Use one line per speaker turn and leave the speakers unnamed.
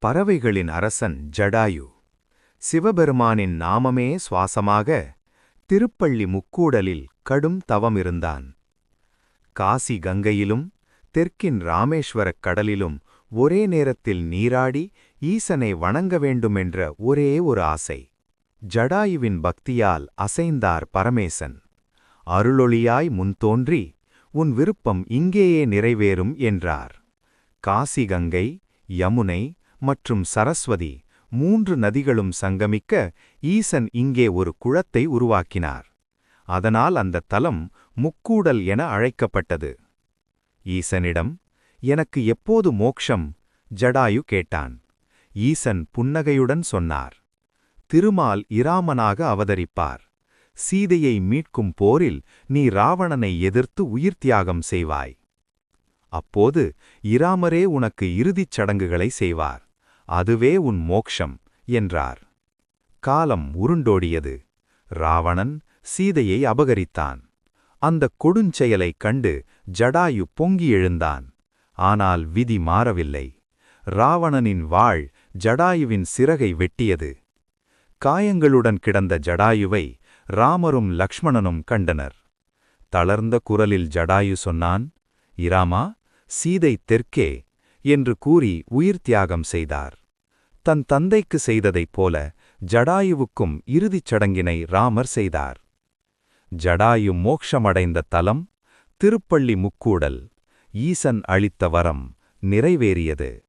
பறவைகளின் அரசன் ஜடாயு. சிவபெருமானின் நாமமே சுவாசமாக திருப்பள்ளி முக்கூடலில் கடும் தவமிருந்தான். காசி கங்கையிலும் தெற்கின் ராமேஸ்வரக் கடலிலும் ஒரே நேரத்தில் நீராடி ஈசனை வணங்க வேண்டுமென்ற ஒரே ஒரு ஆசை. ஜடாயுவின் பக்தியால் அசைந்தார் பரமேசன். அருளொளியாய் முன்தோன்றி உன் விருப்பம் இங்கேயே நிறைவேறும் என்றார். காசி கங்கை, யமுனை மற்றும் சரஸ்வதி 3 நதிகளும் சங்கமிக்க ஈசன் இங்கே ஒரு குளத்தை உருவாக்கினார். அதனால் அந்த தலம் முக்கூடல் என அழைக்கப்பட்டது. ஈசனிடம், எனக்கு எப்போது மோக்ஷம்? ஜடாயு கேட்டான். ஈசன் புன்னகையுடன் சொன்னார், திருமால் இராமனாக அவதரிப்பார். சீதையை மீட்கும் போரில் நீ ராவணனை எதிர்த்து உயிர்த்தியாகம் செய்வாய். அப்போது இராமரே உனக்கு இறுதிச் சடங்குகளை செய்வார். அதுவே உன் மோக்ஷம் என்றார். காலம் உருண்டோடியது. ராவணன் சீதையை அபகரித்தான். அந்தக் கொடுஞ்செயலைக் கண்டு ஜடாயு பொங்கி எழுந்தான். ஆனால் விதி மாறவில்லை. ராவணனின் வாள் ஜடாயுவின் சிறகை வெட்டியது. காயங்களுடன் கிடந்த ஜடாயுவை ராமரும் லக்ஷ்மணனும் கண்டனர். தளர்ந்த குரலில் ஜடாயு சொன்னான், இராமா, சீதை தெற்கே என்று கூறி உயிர்த்தியாகம் செய்தார். தன் தந்தைக்கு செய்ததைப் போல ஜடாயுவுக்கும் இறுதிச் சடங்கினை ராமர் செய்தார். ஜடாயு மோக்ஷமடைந்த தலம் திருப்பள்ளி முக்கூடல். ஈசன் அளித்த வரம் நிறைவேறியது.